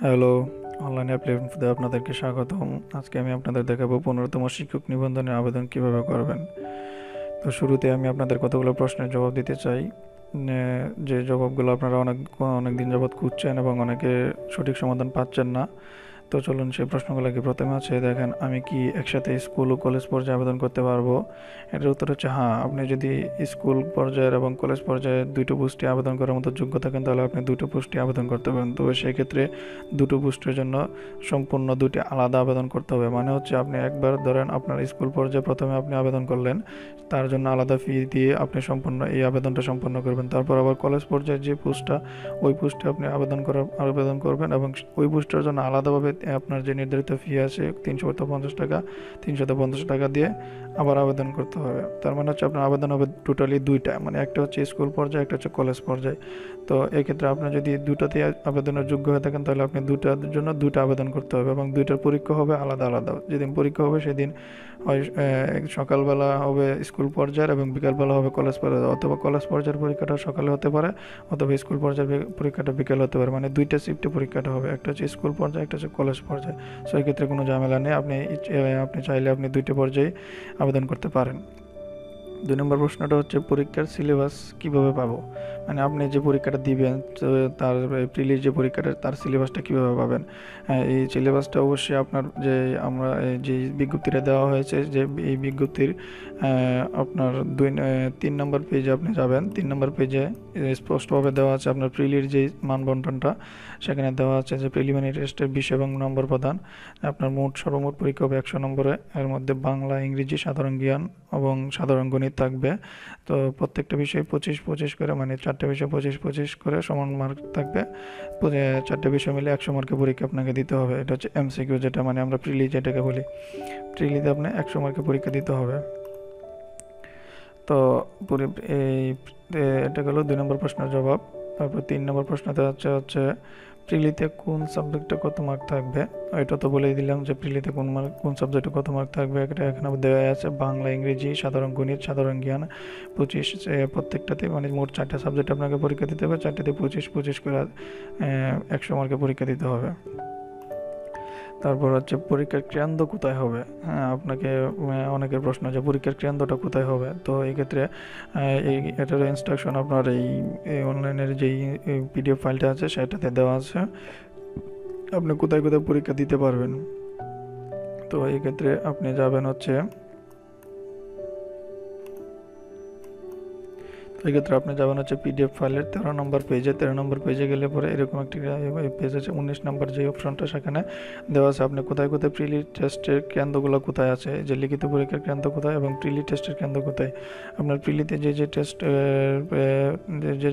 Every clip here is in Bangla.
হ্যালো, অনলাইন প্ল্যাটফর্মে আপনাদেরকে স্বাগতম। আজকে আমি আপনাদের দেখাবো 15তম শিক্ষক নিবন্ধনের আবেদন কিভাবে করবেন। তো শুরুতে আমি আপনাদের কতগুলো প্রশ্নের জবাব দিতে চাই, যে জবাবগুলো আপনারা অনেক দিন যাবৎ খুঁজছেন এবং অনেকে সঠিক সমাধান পাচ্ছেন না। তো চলুন সেই প্রশ্নগুলো কি প্রথমে আছে, দেখেন, আমি কি একসাথে স্কুল ও কলেজ পর্যায়ে আবেদন করতে পারবো? এটার উত্তর হচ্ছে হ্যাঁ। আপনি যদি স্কুল পর্যায়ের এবং কলেজ পর্যায়ে দুটো পোস্টে আবেদন করার মতো যোগ্য থাকেন, তাহলে আপনি দুটো পোস্টে আবেদন করতে পারেন। তবে সেক্ষেত্রে দুটো পোস্টের জন্য সম্পূর্ণ দুটি আলাদা আবেদন করতে হবে। মানে হচ্ছে, আপনি একবার ধরেন আপনার স্কুল পর্যায়ে প্রথমে আপনি আবেদন করলেন, তার জন্য আলাদা ফি দিয়ে আপনি সম্পূর্ণ এই আবেদনটা সম্পন্ন করবেন। তারপর আবার কলেজ পর্যায়ে যে পোস্টটা, ওই পোস্টে আপনি আবেদন করবেন এবং ওই পোস্টের জন্য আলাদাভাবে আপনার যে নির্ধারিত ফি আছে 350 টাকা, 350 টাকা দিয়ে আবার আবেদন করতে হবে। তার মানে হচ্ছে আপনার আবেদন হবে টোটালি দুইটা, মানে একটা হচ্ছে স্কুল পর্যায়ে, একটা হচ্ছে কলেজ পর্যায়ে। তো এক্ষেত্রে আপনার যদি দুটাতে আবেদনের যোগ্য হয়ে থাকেন, তাহলে আপনি দুটার জন্য দুটো আবেদন করতে হবে এবং দুইটার পরীক্ষা হবে আলাদা আলাদা। যেদিন পরীক্ষা হবে সেদিন হয় সকালবেলা হবে স্কুল পর্যায়ের এবং বিকালবেলা হবে কলেজ পর্যায়ে, অথবা কলেজ পর্যায়ের পরীক্ষাটা সকালে হতে পারে অথবা স্কুল পর্যায়ের পরীক্ষাটা বিকেলে হতে পারে। মানে দুইটা শিফটে পরীক্ষাটা হবে, একটা হচ্ছে স্কুল পর্যায়ে, একটা হচ্ছে কলেজ পর্যায়ে। সো এই ক্ষেত্রে কোনো ঝামেলা নেই, আপনি চাইলে আপনি দুইটা পর্যায়ে আবেদন করতে পারেন। 2 নম্বর প্রশ্নটা হচ্ছে, পরীক্ষার সিলেবাস কিভাবে পাবো? মানে আপনি যে পরীক্ষাটা দিবেন, তো তার প্রিলির যে পরীক্ষাটা, তার সিলেবাসটা কিভাবে পাবেন? এই সিলেবাসটা অবশ্যই আপনার যে বিজ্ঞপ্তিটা দেওয়া হয়েছে, যে এই বিজ্ঞপ্তির আপনার 3 নম্বর পেজে আপনি যাবেন। 3 নম্বর পেজে স্পষ্টভাবে দেওয়া আছে আপনার প্রিলির যে মানবন্টনটা। সেখানে দেওয়া আছে যে প্রিলিমিনারি টেস্টের 20 এবং নম্বর প্রদান। আপনার সর্বমোট পরীক্ষা হবে 100 নম্বরে। এর মধ্যে বাংলা, ইংরেজি, সাধারণ জ্ঞান এবং সাধারণ গণিত থাকবে। তো প্রত্যেকটা বিষয়ে 25-25 করে, মানে 4টে বিষয়ে 25-25 করে সমান মার্ক থাকবে। 4টে বিষয় মিলে 100 মার্কের পরীক্ষা আপনাকে দিতে হবে। এটা হচ্ছে এমসিকিউ, যেটা মানে আমরা প্রিলি যেটাকে বলি। প্রিলিতে আপনি 100 মার্কের পরীক্ষা দিতে হবে। তো এটা গেল 2 নম্বর প্রশ্নের জবাব। তারপর 3 নম্বর প্রশ্নতে হচ্ছে প্রিলিতে কোন সাবজেক্টে কত মার্ক থাকবে। এটা তো বলেই দিলাম যে প্রিলিতে কোন সাবজেক্টে কত মার্ক থাকবে। এটা এখানে দেওয়া আছে বাংলা, ইংরেজি, সাধারণ গণিত, সাধারণ জ্ঞান 25। প্রত্যেকটাতে মানে মোট 4টে সাবজেক্ট আপনাকে পরীক্ষা দিতে হবে। 4টেতে 25-25 করে 100 মার্কের পরীক্ষা দিতে হবে। তারপর হচ্ছে পরীক্ষার কেন্দ্র কোথায় হবে। হ্যাঁ, আপনাকে অনেকের প্রশ্ন যে পরীক্ষার কেন্দ্রটা কোথায় হবে। তো এই ক্ষেত্রে এটার ইনস্ট্রাকশন আপনার এই অনলাইনের যেই পিডিএফ ফাইলটা আছে সেটাতে দেওয়া আছে, আপনি কোথায় কোথায় পরীক্ষা দিতে পারবেন। তো এই ক্ষেত্রে আপনি যাবেন হচ্ছে, পিডিএফ ফাইলের 13 নম্বর পেজে। 13 নম্বর পেজে গেলে পরে এরকম একটি পেজ আছে। 19 নম্বর যে অপশনটা, সেখানে দেওয়া আছে আপনি কোথায় কোথায় প্রিলি টেস্টের কেন্দ্রগুলো কোথায় আছে, যে লিখিত পরীক্ষার কেন্দ্র কোথায় এবং প্রিলি টেস্টের কেন্দ্র কোথায়। আপনার প্রিলিতে যে টেস্ট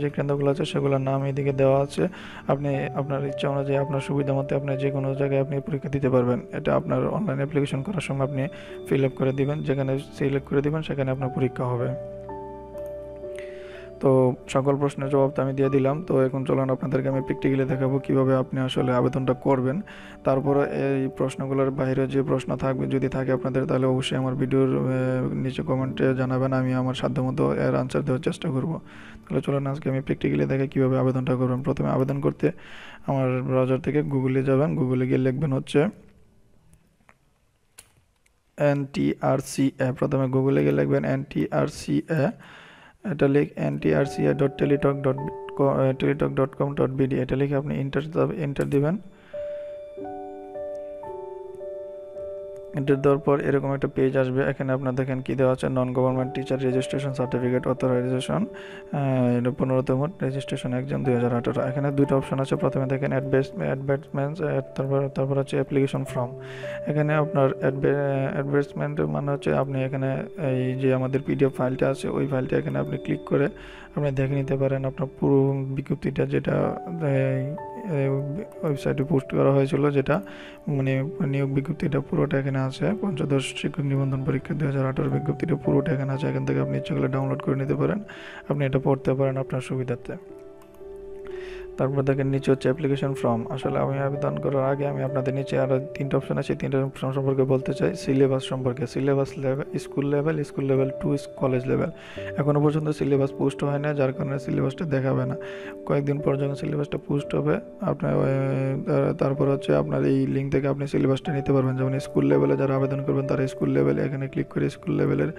যে কেন্দ্রগুলো আছে সেগুলোর নাম এদিকে দেওয়া আছে। আপনি আপনার ইচ্ছা অনুযায়ী, আপনার সুবিধা মতো আপনি যে কোনো জায়গায় আপনি পরীক্ষা দিতে পারবেন। এটা আপনার অনলাইন অ্যাপ্লিকেশন করার সময় আপনি ফিল আপ করে দিবেন, যেখানে সিলেক্ট করে দিবেন সেখানে আপনার পরীক্ষা হবে। তো সকল প্রশ্নের জবাব তো আমি দিয়ে দিলাম। তো এখন চলুন আপনাদেরকে আমি প্র্যাকটিক্যালি দেখাবো কিভাবে আপনি আসলে আবেদনটা করবেন। তারপরে এই প্রশ্নগুলোর বাইরে যে প্রশ্ন থাকবে, যদি থাকে আপনাদের, তাহলে অবশ্যই আমার ভিডিওর নিচে কমেন্টে জানাবেন, আমি আমার সাধ্যমতো এর আনসার দেওয়ার চেষ্টা করব। তাহলে চলুন আজকে আমি প্র্যাকটিক্যালি দেখাই কীভাবে আবেদনটা করবেন। প্রথমে আবেদন করতে আমার ব্রাউজার থেকে গুগলে যাবেন। গুগলে গিয়ে লিখবেন হচ্ছে NTRCA। প্রথমে গুগলে গিয়ে লিখবেন NTRCA। এটা লিখ ntrca.teletalk.com.bd। এটা লিখে আপনি এন্টার দিবেন। এন্টার দেওয়ার পর এরকম একটা পেজ আসবে। এখানে আপনার দেখেন কি দেওয়া আছে, non government teacher registration certificate authorisation, এটা 15তম রেজিস্ট্রেশন 1/2018। এখানে দুইটা অপশন আছে। প্রথমে দেখেন অ্যাডভার্টাইজমেন্টস, তারপর হচ্ছে অ্যাপ্লিকেশন ফর্ম। এখানে আপনার অ্যাডভার্টাইজমেন্ট মানে হচ্ছে আপনি এখানে এই যে আমাদের পিডিএফ ফাইলটা আছে, ওই ফাইলটা এখানে আপনি ক্লিক করে আপনি দেখে নিতে পারেন আপনার পুরো বিজ্ঞপ্তিটা, যেটা ওয়েবসাইটে পোস্ট করা হয়েছিল, যেটা মানে নিয়োগ বিজ্ঞপ্তিটা পুরোটা এখানে আছে। পঞ্চদশ শিক্ষক নিবন্ধন পরীক্ষা 2018 বিজ্ঞপ্তিটা পুরোটা এখানে আছে। এখান থেকে আপনি ইচ্ছা করলে ডাউনলোড করে নিতে পারেন, আপনি এটা পড়তে পারেন আপনার সুবিধার্থে। তারপর দেখেন নিচে হচ্ছে অ্যাপ্লিকেশন ফর্ম। আসলে আমি আবেদন করার আগে আমি আপনাদের নিচে আরও 3টা অপশন আছে, 3টা অপশন সম্পর্কে বলতে চাই। সিলেবাস সম্পর্কে, syllabus level, school level to college level. এখনও পর্যন্ত সিলেবাস পোস্ট হয় না, যার কারণে সিলেবাসটা দেখাবে না। কয়েকদিন পর যখন সিলেবাসটা পোস্ট হবে আপনার তারপর হচ্ছে আপনার এই লিঙ্ক থেকে আপনি সিলেবাসটা নিতে পারবেন। যেমন স্কুল লেভেলে যারা আবেদন করবেন তারা স্কুল লেভেলে এখানে ক্লিক করে স্কুল লেভেলের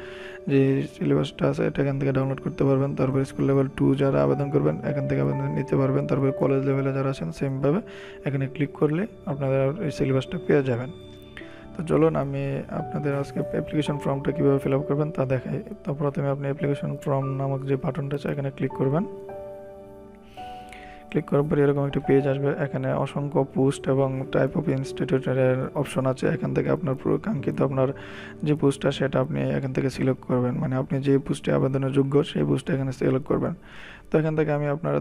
যে সিলেবাসটা আছে এটা এখান থেকে ডাউনলোড করতে পারবেন। তারপর স্কুল লেভেল 2 যারা আবেদন করবেন এখান থেকে আবেদন নিতে পারবেন। তারপরে কলেজ লেভেলে যারা আছেন সেমভাবে এখানে ক্লিক করলে আপনারা এই সিলেবাসটা পেয়ে যাবেন। তো চলুন আমি আপনাদের আজকে অ্যাপ্লিকেশন ফর্মটা কীভাবে ফিল আপ করবেন তা দেখাই। তো প্রথমে আপনি অ্যাপ্লিকেশন ফর্ম নামক যে বাটনটা আছে এখানে ক্লিক করবেন। ক্লিক করার পর এরকম একটি পেজ আসবে। এখানে অসংখ্য পোস্ট এবং টাইপ অফ ইনস্টিটিউটের অপশন আছে। এখান থেকে আপনার পুরো কাঙ্ক্ষিত আপনার যে পোস্টটা সেটা আপনি এখান থেকে সিলেক্ট করবেন। মানে আপনি যে পোস্টে আবেদনের যোগ্য সেই পোস্টটা এখানে সিলেক্ট করবেন। তো এখান থেকে আমি আপনার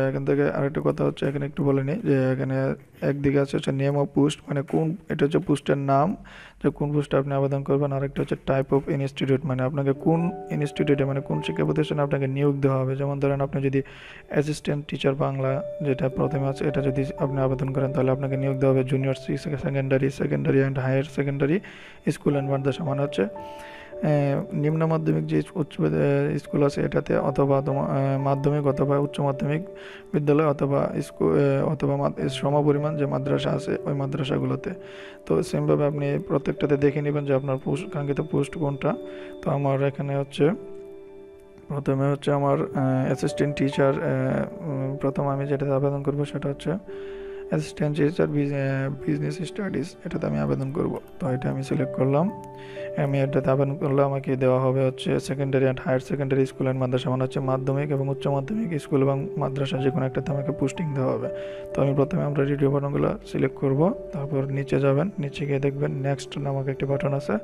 এখান থেকে আরেকটা কথা হচ্ছে এখানে একটু বলে নিই যে এখানে একদিকে আছে হচ্ছে নেম অফ পোস্ট, মানে কোন এটা হচ্ছে পোস্টের নাম, যে কোন পোস্টে আপনি আবেদন করবেন। আরেকটা হচ্ছে টাইপ অফ ইনস্টিটিউট, মানে আপনাকে কোন ইনস্টিটিউটে মানে কোন শিক্ষা প্রতিষ্ঠানে আপনাকে নিয়োগ দেওয়া হবে। যেমন ধরেন আপনি যদি অ্যাসিস্ট্যান্ট টিচার বাংলা যেটা প্রথমে আছে এটা যদি আপনি আবেদন করেন তাহলে আপনাকে নিয়োগ দেওয়া হবে junior secondary and higher secondary school and madrasa, মানে হচ্ছে নিম্ন মাধ্যমিক যে উচ্চ স্কুল আছে এটাতে, অথবা মাধ্যমিক অথবা উচ্চ মাধ্যমিক বিদ্যালয় অথবা স্কুল অথবা সমপরিমাণ যে মাদ্রাসা আছে ওই মাদ্রাসাগুলোতে। তো সেমভাবে আপনি প্রত্যেকটাতে দেখে নেবেন যে আপনার কাঙ্ক্ষিত পোস্ট কোনটা। তো আমার এখানে হচ্ছে প্রথমে হচ্ছে আমার অ্যাসিস্ট্যান্ট টিচার, প্রথম আমি যেটাতে আবেদন করব সেটা হচ্ছে অ্যাসিস্ট্যান্ট টিচার বিজনেস স্টাডিজ, এটাতে আমি আবেদন করব। তো এটা আমি সিলেক্ট করলাম। আমি এটাতে আবেদন করলে আমাকে দেওয়া হবে হচ্ছে secondary and higher secondary school and madrasa, মানে হচ্ছে মাধ্যমিক এবং উচ্চ মাধ্যমিক স্কুল এবং মাদ্রাসা যে কোনো একটাতে আমাকে পোস্টিং দেওয়া হবে। তো আমি প্রথমে আমরা রেডিও বাটনগুলো সিলেক্ট করব। তারপর নিচে যাবেন, নিচে গিয়ে দেখবেন নেক্সট নামক একটি বাটন আছে,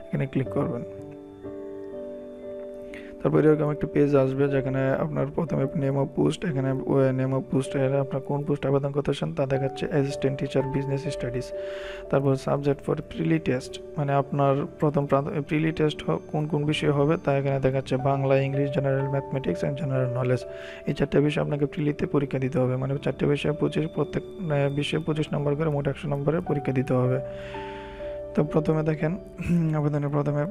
এখানে ক্লিক করবেন। তারপর এরকম একটা পেজ আসবে যেখানে আপনার প্রথমে নেম অফ পোস্ট, এখানে নেম অফ পোস্ট আপনার কোন পোস্ট আবেদন করতেছেন তা দেখাচ্ছে অ্যাসিস্ট্যান্ট টিচার বিজনেস স্টাডিজ। তারপর সাবজেক্ট ফর প্রিলি টেস্ট, মানে আপনার প্রথম প্রিলি টেস্ট কোন কোন বিষয় হবে তা এখানে দেখাচ্ছে Bangla, English, general mathematics and general knowledge. এই 4টে বিষয় আপনাকে প্রিলিতে পরীক্ষা দিতে হবে, মানে 4টে বিষয়ে প্রত্যেক বিষয়ে 25 নম্বর করে মোট 100 নম্বরের পরীক্ষা দিতে হবে। তো প্রথমে দেখেন আবেদনের প্রথমে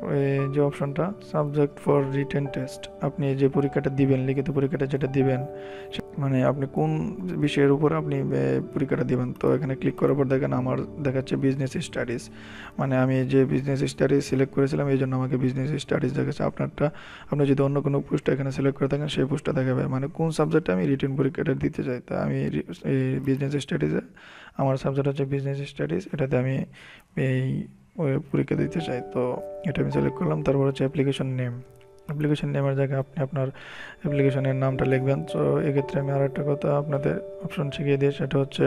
যে অপশনটা সাবজেক্ট ফর রিটেন টেস্ট, আপনি যে পরীক্ষাটা দিবেন, লিখিত পরীক্ষাটা যেটা দিবেন মানে আপনি কোন বিষয়ের উপর আপনি পরীক্ষাটা দিবেন। তো এখানে ক্লিক করার পর দেখেন আমার দেখাচ্ছে বিজনেস স্টাডিজ, মানে আমি যে বিজনেস স্টাডিজ সিলেক্ট করেছিলাম এই জন্য আমাকে বিজনেস স্টাডিজ দেখাচ্ছে। আপনি যদি অন্য কোনো পোস্টটা এখানে সিলেক্ট করে থাকেন সেই পোস্টটা দেখাবে, মানে কোন সাবজেক্টে আমি রিটেন পরীক্ষাটা দিতে চাই। তা আমি এই বিজনেস স্টাডিজে, আমার সাবজেক্ট হচ্ছে বিজনেস স্টাডিজ, এটাতে আমি এই পরীক্ষা দিতে চাই। তো এটা আমি সিলেক্ট করলাম। তারপর হচ্ছে অ্যাপ্লিকেশন নেমের জায়গায় আপনি আপনার অ্যাপ্লিকেশনের নামটা লিখবেন। তো এক্ষেত্রে আমি আর একটা কথা আপনাদের অপশন শিখিয়ে দিই, সেটা হচ্ছে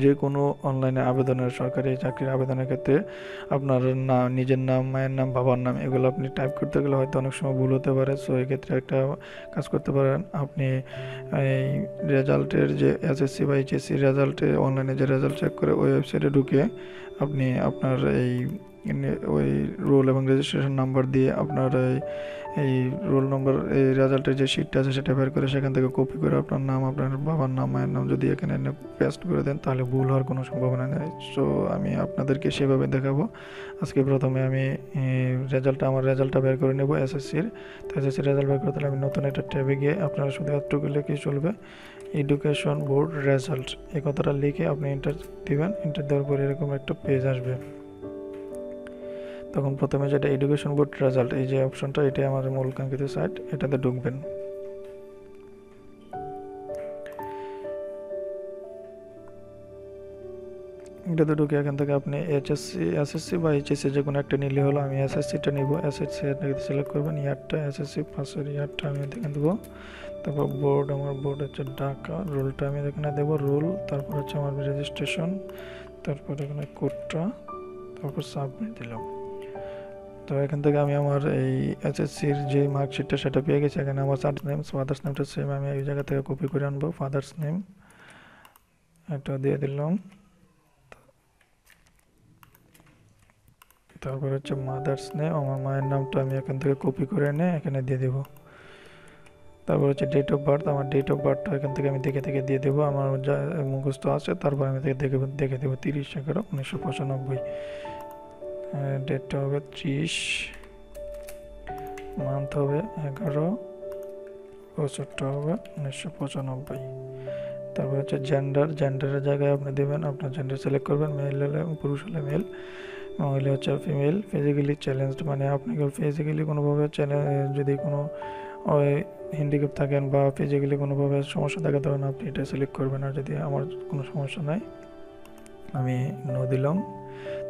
যে কোনো অনলাইনে আবেদনের, সরকারি চাকরির আবেদনের ক্ষেত্রে আপনার নাম, নিজের নাম, মায়ের নাম, বাবার নাম এগুলো আপনি টাইপ করতে গেলে হয়তো অনেক সময় ভুল হতে পারে। সো এক্ষেত্রে একটা কাজ করতে পারেন, আপনি এই রেজাল্টের যে এসএসসি বা এইচএসসি রেজাল্টে অনলাইনে যে রেজাল্ট চেক করে ওই ওয়েবসাইটে ঢুকে আপনি আপনার ওই রোল এবং রেজিস্ট্রেশন নাম্বার দিয়ে আপনার এই রোল নম্বর, এই রেজাল্টের যে শিটটা আছে সেটা বের করে সেখান থেকে কপি করে আপনার নাম, আপনার বাবার নাম, মায়ের নাম যদি এখানে পেস্ট করে দেন তাহলে ভুল হওয়ার কোনো সম্ভাবনা নেই। সো আমি আপনাদেরকে সেভাবে দেখাবো। আজকে প্রথমে আমি আমার রেজাল্টটা বের করে নেব এসএসসির। তো এসএসসির রেজাল্ট বের করতে হলে আমি নতুন একটা ট্যাবে গিয়ে আপনারা শুধু এতটুকু লিখে চলবে, এডুকেশন বোর্ড রেজাল্ট, এই কথাটা লিখে আপনি এন্টার দিবেন। এন্টার দেওয়ার পরে এরকম একটা পেজ আসবে। তখন প্রথমে যেটা এডুকেশন বোর্ড রেজাল্ট, এই যে অপশনটা, এটাই আমার মূল কাঙ্ক্ষিত সাইট, এটাতে ঢুকবেন। এটাতে ঢুকে এখান থেকে আপনি এসএসসি বা এইচএসসি যে কোনো একটা নিলে হলো। আমি এসএসসিটা নিব, এসএসসি সিলেক্ট করবেন, ইয়ারটা এসএসসি পাসের ইয়ারটা আমি এখানে দেবো। তারপর বোর্ড, আমার বোর্ড হচ্ছে ঢাকা, রোলটা আমি এখানে দেবো রোল, তারপর হচ্ছে আমার রেজিস্ট্রেশন, তারপর এখানে কোডটা, তারপর সাবমিট দিলাম। তো এখান থেকে আমি আমার এই এসএসসির যে মার্কশিটটা সেটা পেয়ে গেছি। এখানে আমার ফাদার্স নেমটা সেম, আমি এই জায়গা থেকে কপি করে আনবো ফাদার্স নেম, এটা দিয়ে দিলাম। তারপর হচ্ছে মাদার্স নেম, আমার মায়ের নামটা আমি এখান থেকে কপি করে এনে এখানে দিয়ে দেব। তো তারপর হচ্ছে ডেট অফ বার্থ, আমার ডেট অফ বার্থটা এখান থেকে আমি দেখে দেখে দিয়ে দেবো, আমার যা মুখস্থ আছে। তারপর আমি দেখে দেবো 30/11/1995। ডেটটা হবে 30, মান্থ হবে 11, বছরটা হবে 1995। তারপর হচ্ছে জেন্ডারের জায়গায় আপনি দেবেন, আপনার জেন্ডার সিলেক্ট করবেন, মেল হলে পুরুষ হলে মেল, মহিলা হচ্ছে ফিমেল। ফিজিক্যালি চ্যালেঞ্জড মানে আপনি ফিজিক্যালি কোনোভাবে যদি কোনো হ্যান্ডিক্যাপ থাকেন বা ফিজিক্যালি কোনোভাবে সমস্যা থাকে তখন আপনি এটা সিলেক্ট করবেন। আর যদি আমার কোনো সমস্যা নাই আমি নো দিলাম।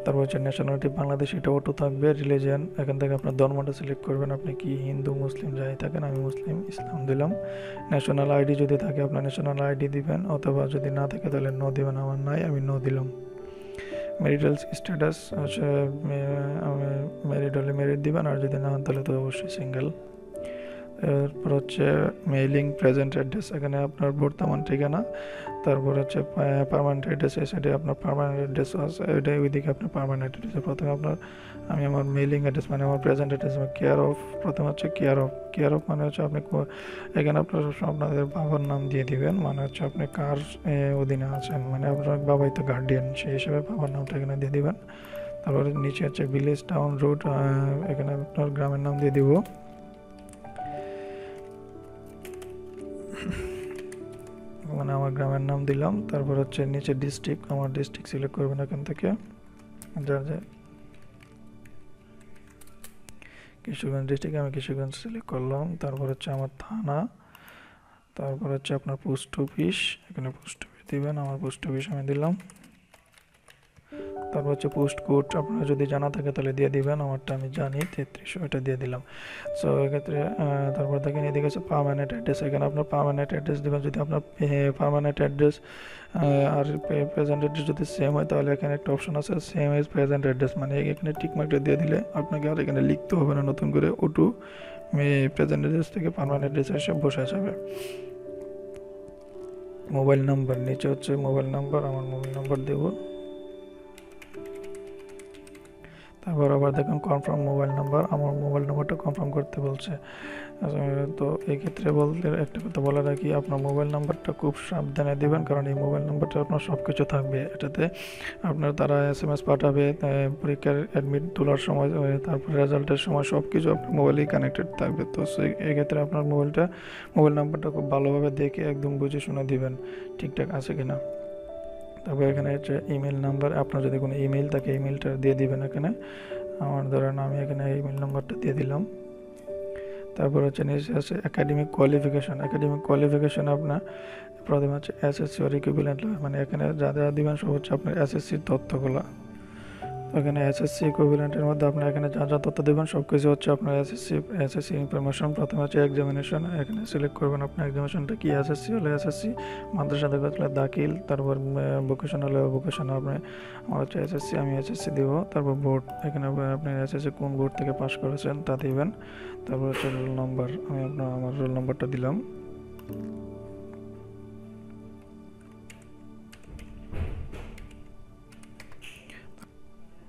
তারপর হচ্ছে ন্যাশনালিটি বাংলাদেশ, এটা অটো থাকবে। রিলিজিয়ান এখান থেকে আপনার ধর্মটা সিলেক্ট করবেন, আপনি কি হিন্দু মুসলিম যাই থাকেন, আমি মুসলিম ইসলাম দিলাম। ন্যাশনাল আইডি যদি থাকে আপনার ন্যাশনাল আইডি দিবেন, অথবা যদি না থাকে তাহলে নো দিবেন, আমার নাই আমি নো দিলাম। ম্যারিটাল স্ট্যাটাস হচ্ছে আমি ম্যারিড হলে ম্যারিড দিবেন, আর যদি না হন তাহলে তো অবশ্যই সিঙ্গেল। এরপর হচ্ছে মেইলিং প্রেজেন্ট অ্যাড্রেস, এখানে আপনার বর্তমান ঠিকানা। তারপর হচ্ছে পার্মানেন্ট অ্যাড্রেস, এই সাইডে আপনার পার্মানেন্ট অ্যাড্রেসও আছে, ওইটা ওইদিকে আপনার পার্মানেন্ট অ্যাড্রেস। প্রথমে আমি আমার মেইলিং অ্যাড্রেস মানে আমার প্রেজেন্ট অ্যাড্রেস কেয়ার অফ, প্রথমে হচ্ছে কেয়ার অফ মানে হচ্ছে আপনি এখানে আপনাদের বাবার নাম দিয়ে দিবেন, মানে হচ্ছে আপনি কার অধীনে আছেন, মানে আপনার বাবাই তো গার্ডিয়ান, সেই হিসেবে বাবার নামটা এখানে দিয়ে দিবেন। তারপরে নিচে হচ্ছে ভিলেজ টাউন রোড, এখানে আপনার গ্রামের নাম দিয়ে দিব। মানে আমার গ্রামের নাম দিলাম। তারপর হচ্ছে নিচে ডিস্ট্রিক্ট, আমার ডিস্ট্রিক্ট সিলেক্ট করবেন এখান থেকে, যার কিশোরগঞ্জ ডিস্ট্রিক্ট, আমি কিশোরগঞ্জ সিলেক্ট করলাম। তারপর হচ্ছে আমার থানা, তারপর হচ্ছে আপনার পোস্ট অফিস, এখানে পোস্ট অফিস দিবেন, আমার পোস্ট অফিস আমি দিলাম। তারপর হচ্ছে পোস্ট কোড, আপনারা যদি জানা থাকে তাহলে দিয়ে দিবেন, আমারটা আমি জানি 3300, এটা দিয়ে দিলাম। সো এক্ষেত্রে তারপর দেখেন এদিকে আছে পার্মানেন্ট অ্যাড্রেস, এখানে আপনার পার্মানেন্ট অ্যাড্রেস দেবেন। যদি আপনার পার্মানেন্ট অ্যাড্রেস আর প্রেজেন্ট অ্যাড্রেস যদি সেম হয় তাহলে এখানে একটা অপশন আছে সেম এজ প্রেজেন্ট অ্যাড্রেস, মানে এখানে টিকমার্কটা দিয়ে দিলে আপনাকে আর এখানে লিখতে হবে না নতুন করে, ওটু প্রেজেন্ট অ্যাড্রেস থেকে পার্মানেন্ট অ্যাড্রেসে এসে বসে যাবে। মোবাইল নাম্বার, নিচে হচ্ছে মোবাইল নাম্বার, আমার মোবাইল নাম্বার দেবো। তারপর আবার দেখুন কনফার্ম মোবাইল নাম্বার, আমার মোবাইল নাম্বারটা কনফার্ম করতে বলছে। তো এক্ষেত্রে বলতে একটা কথা বলে রাখি, আপনার মোবাইল নাম্বারটা খুব সাবধানে দেবেন, কারণ এই মোবাইল নাম্বারটা আপনার সব কিছু থাকবে এটাতে। আপনার তারা SMS পাঠাবে পরীক্ষার অ্যাডমিট তোলার সময়, তারপর রেজাল্টের সময় সব কিছু আপনার মোবাইলেই কানেক্টেড থাকবে। তো এক্ষেত্রে আপনার মোবাইল নাম্বারটা খুব ভালোভাবে দেখে একদম বুঝে শুনে দিবেন ঠিকঠাক আছে কিনা। তারপর এখানে হচ্ছে ইমেল নাম্বার, আপনার যদি কোনো ইমেল থাকে ইমেলটা দিয়ে দিবেন এখানে। আমার ধরেন আমি এখানে ইমেল নাম্বারটা দিয়ে দিলাম। তারপর হচ্ছে নিচে আছে একাডেমিক কোয়ালিফিকেশন আপনার প্রথমে হচ্ছে SSC ওর ইকুইভ্যালেন্ট, মানে এখানে যা যা দিবেন সব হচ্ছে আপনার SSCর তথ্যগুলো। এখানে SSC ইকুইভ্যালেন্টের মধ্যে আপনি এখানে যা যা তথ্য দেবেন সব কিছু হচ্ছে আপনার SSC ইনফরমেশন। প্রথমে হচ্ছে এক্সামিনেশন, এখানে সিলেক্ট করবেন আপনার এক্সামিনেশনটা কি, SSC হলে SSC, মাদ্রাসা থেকে হলে দাখিল, তারপর ভোকেশন হলে ভোকেশন আপনি, আমার হচ্ছে SSC, আমি SSC দিব। তারপর বোর্ড, এখানে আপনি SSC কোন বোর্ড থেকে পাস করেছেন তা দিবেন। তারপর হচ্ছে রোল নাম্বার, আমি আমার রোল নাম্বারটা দিলাম।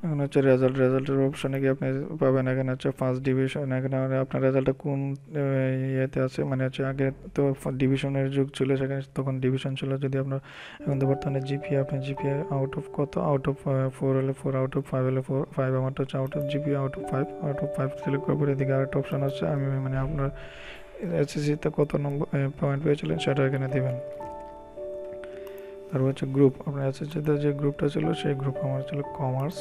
এখানে হচ্ছে রেজাল্টের অপশানে গিয়ে আপনি পাবেন, এখানে হচ্ছে ফার্স্ট ডিভিশন, এখানে আপনার রেজাল্টটা কোন ইয়েতে আছে, মানে হচ্ছে আগে তো ডিভিশনের যুগ ছিল, সেখানে তখন ডিভিশন ছিল। যদি আপনার এখন তো বর্তমানে জিপিএ, আপনি জিপিএ আউট অফ কত, আউট অফ 4 হলে 4, আউট অফ 5 হলে 5, আমারটা হচ্ছে out of GPA out of 5 select করার পরে এদিকে আরেকটা অপশান আছে, আমি মানে আপনার SSCতে কত নম্বর পয়েন্ট পেয়েছিলেন সেটা এখানে দেবেন। তারপর হচ্ছে গ্রুপ, আপনার SSCতে যে গ্রুপটা ছিল সেই গ্রুপ আমার ছিল কমার্স।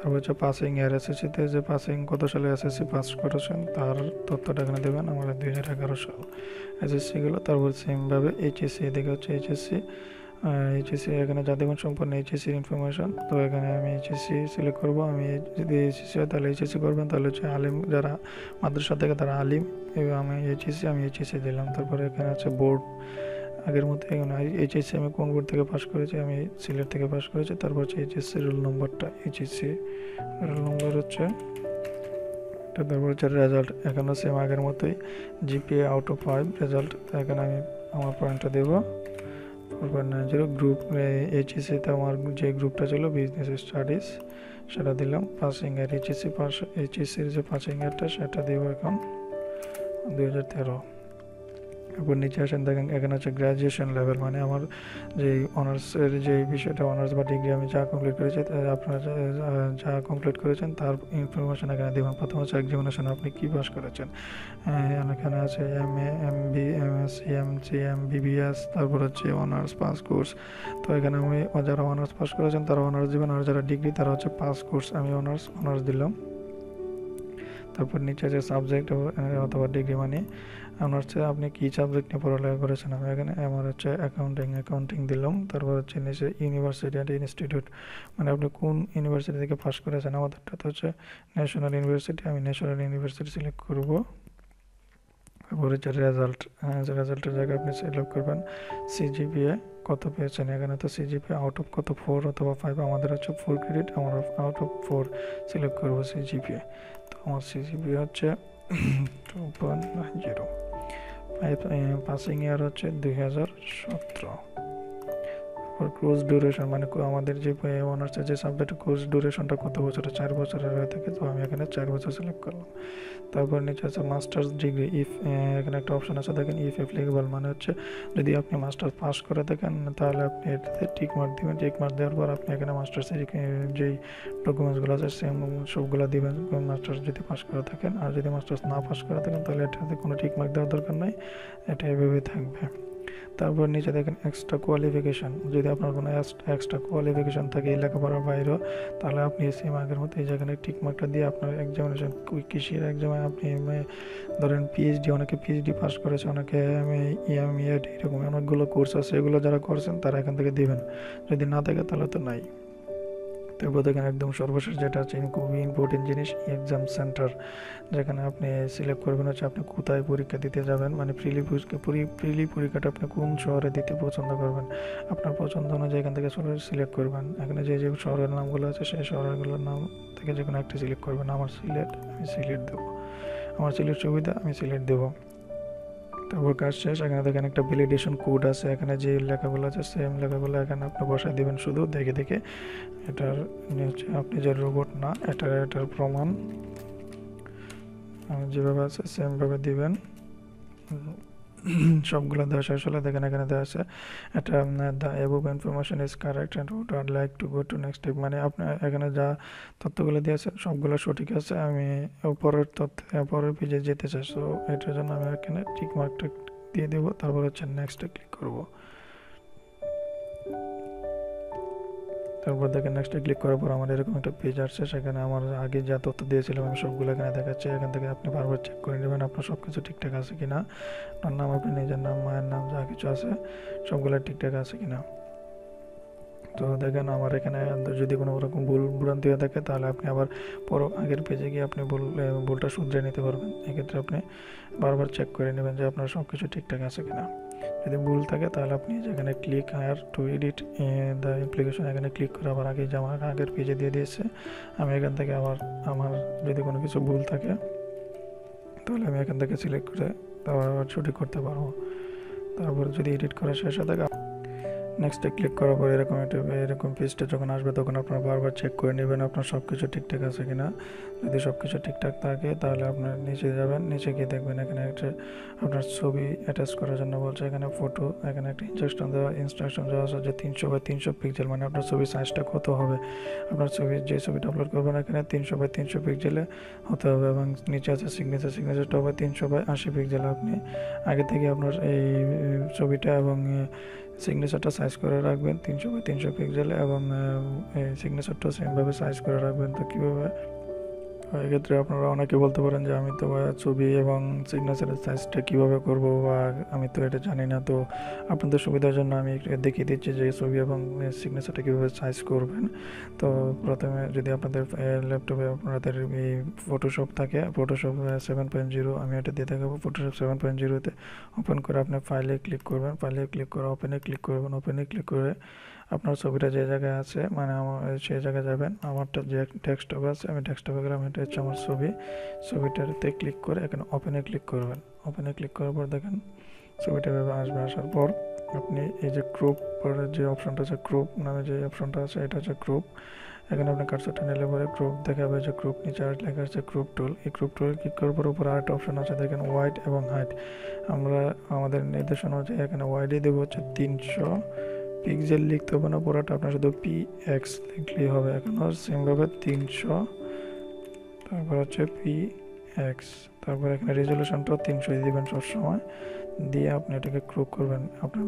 তারপর হচ্ছে পাসিং ইয়ার, SSCতে যে পাসিং কত সালে SSC পাস করেছেন তার তথ্যটা এখানে দেবেন, আমার 2011 সাল SSC গেলো। তারপর সেমভাবে HSC, এদিকে হচ্ছে HSC এখানে যা দেবেন সম্পূর্ণ HSCর ইনফরমেশন। তো এখানে আমি HSC সিলেক্ট করবো, আমি যদি HSC হয় তাহলে HSC করবেন, তাহলে হচ্ছে আলিম যারা মাদ্রাসা থেকে তারা আলিম, এবং আমি HSC দিলাম। তারপরে এখানে আছে বোর্ড, আগের মতো এখানে HSC আমি কোন বোর্ড থেকে পাস করেছি, আমি সিলেট থেকে পাস করেছি। তারপর হচ্ছে HSC রোল নম্বরটা, HSC রোল নম্বর হচ্ছে এটা। তারপর হচ্ছে রেজাল্ট, এখানে সেম আগের মতোই জিপিএ আউট অফ 5 রেজাল্ট, এখানে আমি আমার পয়েন্টটা দেবো। তারপর 90 গ্রুপ, HSCতে আমার যে গ্রুপটা ছিল বিজনেস স্টাডিজ সেটা দিলাম। পাসিং ইয়ার HSCর যে পাসিং ইয়ারটা সেটা দেবো এখন 2013। তারপর নিচে আসেন, দেখেন এখানে হচ্ছে গ্র্যাজুয়েশন লেভেল, মানে আমার যে অনার্সের যে বিষয়টা, অনার্স বা ডিগ্রি আমি যা কমপ্লিট করেছি, আপনারা যা কমপ্লিট করেছেন তার ইনফরমেশন এখানে দেবেন। প্রথম হচ্ছে এক্সামিনেশন আপনি কী পাস করেছেন, এখানে আছে MA, MB, MSc, MG, MBBS, তারপর হচ্ছে অনার্স পাস কোর্স। তো এখানে আমি যারা অনার্স পাস করেছেন তারা অনার্স দেবেন, আর যারা ডিগ্রি তারা হচ্ছে পাস কোর্স, আমি অনার্স দিলাম। তারপর নিচে আছে সাবজেক্ট অথবা ডিগ্রি, মানে অনার্সে আপনি কী সাবজেক্ট নিয়ে পড়ালেখা করেছেন, আমি এখানে আমার হচ্ছে অ্যাকাউন্টিং দিলাম। তারপর হচ্ছে নিচে ইউনিভার্সিটি অ্যান্ড ইনস্টিটিউট, মানে আপনি কোন ইউনিভার্সিটি থেকে পাস করেছেন। আমাদেরটা তো হচ্ছে ন্যাশনাল ইউনিভার্সিটি, আমি ন্যাশনাল ইউনিভার্সিটি সিলেক্ট করব। তারপর হচ্ছে রেজাল্টের জায়গায় আপনি সিলেক্ট করবেন সিজিপিএ কত পেয়েছেন। এখানে তো সিজিপিএ আউট অফ কত 4 অথবা 5, আমাদের হচ্ছে 4 ক্রেডিট, আমরা আউট অফ 4 সিলেক্ট করবো সিজিপিএ। তো আমার সিজিপিএ হচ্ছে 2.90। পাসিং ইয়ার হচ্ছে 2017। কোর্স ডিউরেশন, মানে আমাদের যে অনার্সের যে সাবজেক্ট কোর্স ডিউরেশনটা কত বছরের, 4 বছরের হয়ে থাকে, তো আমি এখানে 4 বছর সিলেক্ট করলাম। তারপর নিচে আছে মাস্টার্স ডিগ্রি, এখানে একটা অপশন আছে দেখেন ইফ অ্যাপ্লিকেবল, মানে হচ্ছে যদি আপনি মাস্টার্স পাস করে থাকেন তাহলে আপনি এটাতে টিক মার্ক দিবেন। টিক মার্ক দেওয়ার পর আপনি এখানে মাস্টার্সের যেই ডকুমেন্টসগুলো আছে সেম সবগুলো দিবেন মাস্টার্স যদি পাস করে থাকেন। আর যদি মাস্টার্স না পাস করে থাকেন তাহলে এটাতে কোনো টিক মার্ক দেওয়ার দরকার নেই, এটা এভাবেই থাকবে। তারপর নিচে দেখেন এক্সট্রা কোয়ালিফিকেশান, যদি আপনার কোনো এক্সট্রা কোয়ালিফিকেশান থাকে লেখাপড়ার বাইরেও, তাহলে আপনি সেম আগের মতো এই জায়গায় টিক মার্কটা দিয়ে আপনার এক্সামিনেশন, কৃষির এক্সামে আপনি ধরেন পিএইচডি, অনেকে পিএইচডি পাস করেছে, অনেকে EMED, এরকম অনেকগুলো কোর্স আছে, এগুলো যারা করছেন তারা এখান থেকে দিবেন, যদি না থাকে তাহলে তো নাই। তারপর দেখেন একদম সর্বশেষ যেটা আছে খুবই ইম্পর্টেন্ট জিনিস, এক্সাম সেন্টার, যেখানে আপনি সিলেক্ট করবেন হচ্ছে আপনি কোথায় পরীক্ষা দিতে যাবেন, মানে প্রিলি পরীক্ষাটা আপনি কোন শহরে দিতে পছন্দ করবেন। আপনার পছন্দ অনুযায়ী এখান থেকে শহর সিলেক্ট করবেন। এখানে যে শহরের নামগুলো আছে সেই শহরগুলোর নাম থেকে যে কোনো একটা সিলেক্ট করবেন। আমার সিলেট, আমি সিলেট দেবো, আমার সিলেট সুবিধা, আমি সিলেট দেবো। তারপর কাজ শেষ। এখানে দেখেন একটা ভ্যালিডেশন কোড আছে, এখানে যে লেখাগুলো আছে সেম লেখাগুলো এখানে আপনি বসায় দিবেন, শুধু দেখে দেখে। এটার হচ্ছে আপনি যে রোবট না, এটার প্রমাণ যেভাবে আছে সেমভাবে দিবেন। সবগুলো দেওয়া শেষ হলে দেখেন এখানে দেওয়া আছে এটা the above information is correct and would I like to go to next step, মানে আপনার এখানে যা তথ্যগুলো দিয়েছে সবগুলো সঠিক আছে, আমি পরের পেজে যেতে চাই। সো এটার জন্য আমি এখানে টিক মার্কটা দিয়ে দেবো, তারপর হচ্ছে নেক্সটে ক্লিক করবো। তারপর দেখেন নেক্সটে ক্লিক করার পর আমার এরকম একটা পেজ আসছে, সেখানে আমার আগে যা তথ্য দিয়েছিলাম আমি সবগুলো এখানে দেখাচ্ছি। এখান থেকে আপনি বারবার চেক করে নেবেন আপনার সব কিছু ঠিকঠাক আছে কিনা, আপনার নাম, আপনার নিজের নাম, মায়ের নাম, যা কিছু আছে সবগুলো ঠিকঠাক আছে কিনা। তো দেখেন আমার এখানে যদি কোনো রকম ভুল ভ্রান্তি হয়ে থাকে তাহলে আপনি আবার আগের পেজে গিয়ে আপনি ভুলটা শুধরে নিতে পারবেন। এক্ষেত্রে আপনি বারবার চেক করে নেবেন যে আপনার সব কিছু ঠিকঠাক আছে কিনা। যদি ভুল থাকে তাহলে আপনি যেখানে click here to edit the application, এখানে ক্লিক করে আবার আগে আমার আগের পেজে দিয়ে দিয়েছে, আমি এখান থেকে আবার আমার যদি কোনো কিছু ভুল থাকে তাহলে আমি এখান থেকে সিলেক্ট করে আবার সঠিক করতে পারবো। তারপর যদি এডিট করা শেষ হয়ে থাকে নেক্সটে ক্লিক করার পর এরকম পেজটা যখন আসবে তখন আপনারা বারবার চেক করে নেবেন আপনার সব কিছু ঠিকঠাক আছে কিনা। যদি সব কিছু ঠিকঠাক থাকে তাহলে আপনার নিচে যাবেন, নিচে গিয়ে দেখবেন এখানে একটা আপনার ছবি অ্যাটাচ করার জন্য বলছে, এখানে ফটো, এখানে একটা ইনস্ট্রাকশন দেওয়া আছে যে 300x300 পিক্সেল, মানে আপনার ছবির সাইজটা কত হবে। আপনার যে ছবিটা আপলোড করবেন এখানে 300x300 পিক্সেলে হতে হবে, এবং নিচে আছে সিগনেচারটা হবে 300x80 পিক্সেল। আপনি আগে থেকে আপনার এই ছবিটা এবং সিগনেচারটা সাইজ করে রাখবেন 300x300 পিক্সেলে, এবং সিগনেচারটাও সেমভাবে সাইজ করে রাখবেন। তো কীভাবে, এক্ষেত্রে আপনারা অনেকে বলতে পারেন যে আমি তো ছবি এবং সিগনেচারের সাইজটা কীভাবে করব, বা আমি তো এটা জানি না। তো আপনাদের সুবিধার জন্য আমি দেখিয়ে দিচ্ছি যে ছবি এবং সিগনেচারটা কীভাবে সাইজ করবেন। তো প্রথমে যদি আপনাদের ল্যাপটপে আপনাদের এই ফটোশপ থাকে, ফটোশপ 7.0, আমি এটা দিয়ে দেখাবো। ফটোশপ 7.0-তে ওপেন করে আপনি ফাইলে ক্লিক করবেন, ফাইলে ক্লিক করে ওপেনে ক্লিক করবেন। ওপেনে ক্লিক করে আপনার ছবিটা যে জায়গায় আছে মানে আমার সেই জায়গায় যাবেন। আমারটা যে ডেস্কটপে আছে আমি ডেস্কটপে গেলাম, এটা হচ্ছে আমার ছবিটাতে ক্লিক করে এখানে ওপেনে ক্লিক করবেন। ওপেনে ক্লিক করার পর দেখেন ছবিটা এভাবে আসবে। আসার পর আপনি এই যে ক্রপ পরে যে অপশনটা আছে, ক্রপ নামে যে অপশনটা আছে এটা হচ্ছে ক্রপ, এখানে আপনি কার্সরটা নিলে পরে গ্রুপ দেখাবে, যে গ্রুপ নিচে আর লেখা আছে গ্রুপ টুল। এই গ্রুপ টুল ক্লিক করার পর উপরে আরেকটা অপশন আছে দেখেন ওয়াইড এবং হাইট। আমরা আমাদের নির্দেশনা অনুযায়ী এখানে ওয়াইডে দেবো হচ্ছে 300 পিক্সেল, লিখতে হবে না পুরোটা, আপনার শুধু PX লিখলেই হবে। এখানেও সেমভাবে 300, তারপর হচ্ছে PX, তারপর এখানে রেজলিউশনটাও 300 দিবেন সবসময়, দিয়ে আপনি এটাকে ক্রপ করবেন। আপনার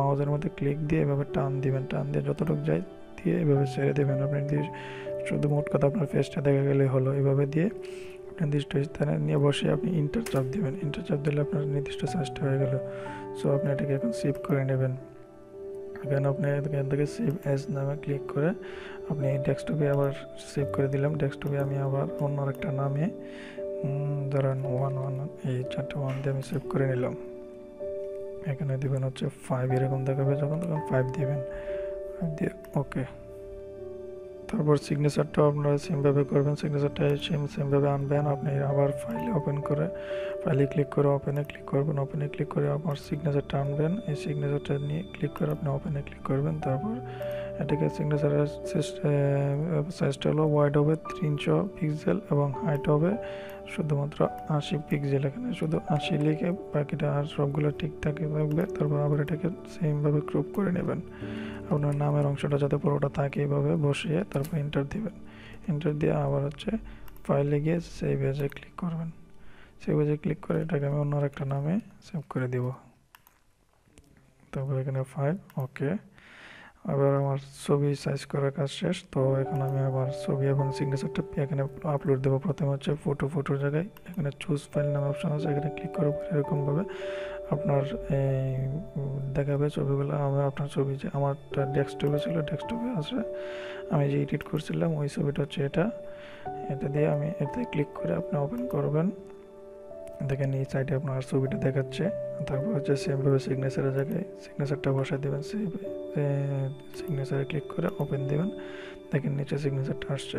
মাউসের মধ্যে ক্লিক দিয়ে এভাবে টান দিবেন, টান দিয়ে যতটুকু যায় দিয়ে এভাবে ছেড়ে দেবেন। আপনি শুধু মোট কথা আপনার ফেসটা দেখা গেলে হলো। এভাবে দিয়ে নির্দিষ্ট স্থানে নিয়ে বসে আপনি ইন্টার চাপ দিবেন। ইন্টার চাপ দিলে আপনার নির্দিষ্ট সাইজটা হয়ে গেল। সো আপনি এটাকে এখন সেভ করে নেবেন। এখানে আপনি এখান থেকে সেভ অ্যাজ নামে ক্লিক করে আপনি ডেস্কটপে আবার সেভ করে দিলাম। ডেস্কটপে আমি আবার অন্য একটা নামে ধরেন 1 এই 4টা 1 দিয়ে আমি সেভ করে নিলাম। এখানে দিবেন হচ্ছে 5, এরকম দেখাবে যখন তখন 5 দিবেন, 5 দিয়ে ওকে। তারপর সিগনেচারটাও আপনারা সেমভাবে করবেন। সিগনেচারটা সেমভাবে আনবেন। আপনি আবার ফাইলে ওপেন করে ফাইলে ক্লিক করে ওপেনে ক্লিক করবেন। ওপেনে ক্লিক করে আপনার সিগনেচারটা আনবেন। এই সিগনেচারটা নিয়ে ক্লিক করে আপনি ওপেনে ক্লিক করবেন। তারপর এটাকে সিগনেচারের সাইজটা হলো ওয়াইড হবে 300 পিক্সেল এবং হাইট হবে শুধুমাত্র 80 পিক্সেল। এখানে শুধু 80 লিখে বাকিটা আর সবগুলো ঠিক থাকবে। তারপর আবার এটাকে সেমভাবে ক্রপ করে নেবেন। আপনার নামের অংশটা যাতে পুরোটা থাকে এইভাবে বসিয়ে তারপর এন্টার দিবেন। এন্টার দিয়ে আবার হচ্ছে ফাইলে গিয়ে সেভ এজে ক্লিক করবেন। সেভ এজে ক্লিক করে এটাকে আমি অন্য একটা নামে সেভ করে দিব। তারপর এখানে 5 ওকে। আবার আমার ছবি সাইজ করার কাজ শেষ। তো এখন আমি আবার ছবি এবং সিগনেচারটা এখানে আপলোড দেবো। প্রথমে হচ্ছে ফটোর জায়গায় এখানে চুজ ফাইল নামে অপশন আছে, এখানে ক্লিক করার পর এরকমভাবে আপনার দেখাবে ছবিগুলো। আমি আপনার ছবি যে আমারটা ডেস্কটপে ছিল, ডেস্কটপে আছে, আমি যে এডিট করছিলাম ওই ছবিটা হচ্ছে এটা দিয়ে আমি এতে ক্লিক করে আপনি ওপেন করবেন। দেখেন এই সাইডে আপনার ছবিটা দেখাচ্ছে। তারপর হচ্ছে সেমভাবে সিগনেচারের জায়গায় সিগনেচারটা বসায় দেবেন। সিগনেচারে ক্লিক করে ওপেন দেবেন। দেখেন নিচে সিগনেচারটা আসছে।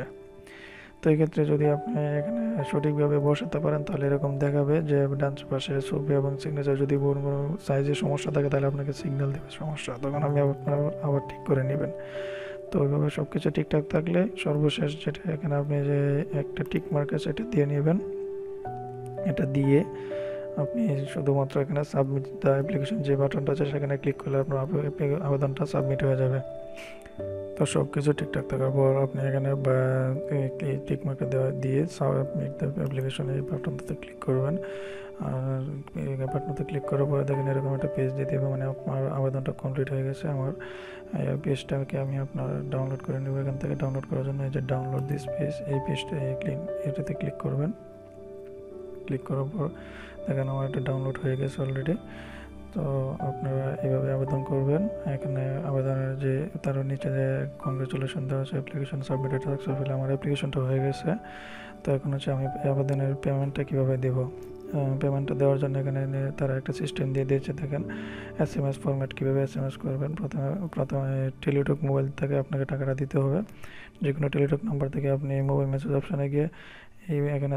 তো এই ক্ষেত্রে যদি আপনি এখানে সঠিকভাবে বসাতে পারেন তাহলে এরকম দেখাবে যে ডান পাশে ছবি এবং সিগনেচার যদি বড় সাইজের সমস্যা থাকে তাহলে আপনাকে সিগন্যাল দেবে সমস্যা, তখন আপনি আবার ঠিক করে নেবেন। তো ওইভাবে সব কিছু ঠিকঠাক থাকলে সর্বশেষ যেটা এখানে আপনি যে একটা টিক মার্ক আছে এটা দিয়ে নেবেন। এটা দিয়ে আপনি শুধুমাত্র এখানে সাবমিট দ্য অ্যাপ্লিকেশন যে বাটনটা আছে সেখানে ক্লিক করলে আপনার আবেদনটা সাবমিট হয়ে যাবে। তো সব কিছু ঠিকঠাক থাকার পর আপনি এখানে টিক মার্কে দিয়ে সাবমিট দ্য অ্যাপ্লিকেশন এই বাটনটাতে ক্লিক করবেন। আর এই বাটনটাতে ক্লিক করার পরে দেখেন এরকম একটা পেজ দিয়ে দেবে, মানে আপনার আবেদনটা কমপ্লিট হয়ে গেছে। আমার পেজটাকে আমি আপনার ডাউনলোড করে নেব। এখান থেকে ডাউনলোড করার জন্য এই যে ডাউনলোড দিস পেজ, এই পেজটা এটাতে ক্লিক করবেন। ক্লিক করার পর দেখেন আমার এটা ডাউনলোড হয়ে গেছে অলরেডি। তো আপনারা এইভাবে আবেদন করবেন। এখানে আবেদনের যে তার নিচে যে কংগ্রেচুলেশন দেওয়া আছে অ্যাপ্লিকেশন সাবমিটেড সাকসেসফুলি, আমার অ্যাপ্লিকেশনটা হয়ে গেছে। তো এখন হচ্ছে আমি আবেদনের পেমেন্টটা কীভাবে দেবো। পেমেন্টটা দেওয়ার জন্য এখানে তারা একটা সিস্টেম দিয়ে দিয়েছে। দেখেন SMS ফরম্যাট কীভাবে SMS করবেন। প্রথমে টেলিটক মোবাইল থেকে আপনাকে টাকাটা দিতে হবে। যে কোনো টেলিটক নাম্বার থেকে আপনি মোবাইল মেসেজ অপশানে গিয়ে এখানে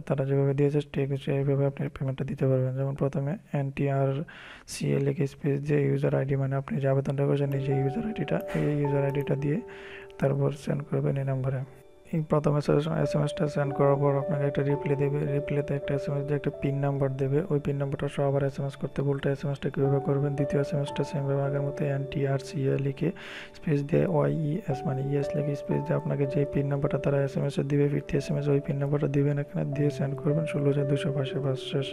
তারা যেভাবে দিয়েছে ঠিক সেইভাবে আপনি পেমেন্টটা দিতে পারবেন। যেমন প্রথমে NTRCA লিখে স্পেস দিয়ে ইউজার আইডি, মানে আপনি যে আবেদনটা করেছেন এই যে ইউজার আইডিটা দিয়ে তারপর সেন্ড করবেন এই নাম্বারে। এই প্রথমে SMS-টা সেন্ড করার পর আপনাকে একটা রিপ্লাই দেবে। রিপ্লাইতে একটা SMS দিয়ে একটা পিন নাম্বার দেবে। ওই পিন নাম্বারটা সহ আবার SMS করতে বলতে SMS-টা কীভাবে করবেন। দ্বিতীয় SMS-টা সেমভাবে আগের মতো NTRCA লিখে স্পেস দিয়ে YES মানে ইয়েস লিখে স্পেস দিয়ে আপনাকে যে পিন নাম্বারটা তারা SMS-এ দিবে ফিরতি SMS ওই পিন নাম্বারটা দিবেন, এখানে দিয়ে সেন্ড করবেন। 16,285 শেষ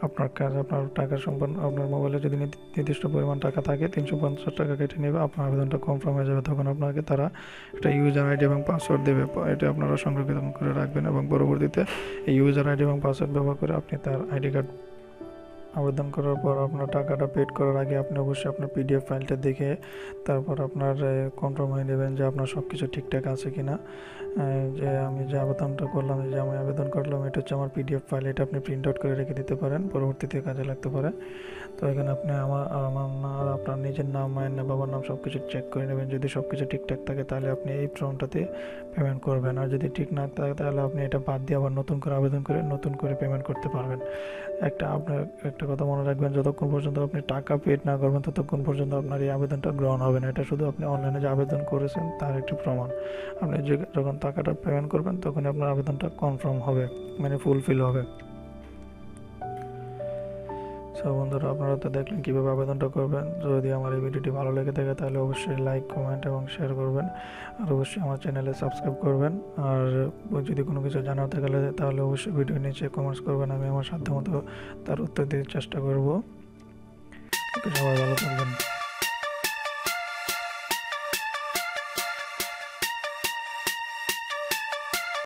আপনার কাজ। আপনার টাকা সম্পন্ন আপনার মোবাইলে যদি নির্দিষ্ট পরিমাণ টাকা থাকে 350 টাকা কেটে নেবে। আপনার আবেদনটা কনফার্ম হয়ে যাবে। তখন আপনাকে তারা একটা ইউজার আইডি এবং পাসওয়ার্ড দেবে। এটা আপনারা সংরক্ষিত করে রাখবেন এবং পরবর্তীতে এই ইউজার আইডি এবং পাসওয়ার্ড ব্যবহার করে আপনি তার আইডি কার্ড আবেদন করার পর আপনার টাকাটা পেড করার আগে আপনি অবশ্যই আপনার PDF ফাইলটা দেখে তারপর আপনার কনফার্ম হয়ে নেবেন যে আপনার সব কিছু ঠিকঠাক আছে কি না। যে আমি যে আবেদনটা করলাম, যে আমি আবেদন করলাম এটা হচ্ছে আমার PDF ফাইল, এটা আপনি প্রিন্ট আউট করে রেখে দিতে পারেন, পরবর্তীতে কাজে লাগতে পারে। তো এখানে আপনি আমার আপনার নিজের নাম, মায়ের নাম, বাবার নাম সব কিছু চেক করে নেবেন। যদি সব কিছু ঠিকঠাক থাকে তাহলে আপনি এই ফর্মটাতে পেমেন্ট করবেন। আর যদি ঠিক না থাকে তাহলে আপনি এটা বাদ দিয়ে আবার নতুন করে আবেদন করে নতুন করে পেমেন্ট করতে পারবেন। আপনার একটা একটা কথা মনে রাখবেন, যতক্ষণ পর্যন্ত আপনি টাকা পেড না করবেন ততক্ষণ পর্যন্ত আপনার এই আবেদনটা গ্রহণ হবে না। এটা শুধু আপনি অনলাইনে যে আবেদন করেছেন তার একটি প্রমাণ। আপনি যখন টাকাটা পেমেন্ট করবেন তখনই আপনার আবেদনটা কনফার্ম হবে, মানে ফুলফিল হবে। সো বন্ধুরা, আপনারা তো দেখলেন কীভাবে আবেদনটা করবেন। যদি আমার এই ভিডিওটি ভালো লেগে থাকে তাহলে অবশ্যই লাইক, কমেন্ট এবং শেয়ার করবেন। আর অবশ্যই আমার চ্যানেলে সাবস্ক্রাইব করবেন। আর যদি কোনো কিছু জানার থাকলে তাহলে অবশ্যই ভিডিও নিচে কমেন্টস করবেন, আমি আমার সাধ্যমতো তার উত্তর দিতে চেষ্টা করব। ওকে, সবাই ভালো থাকবেন।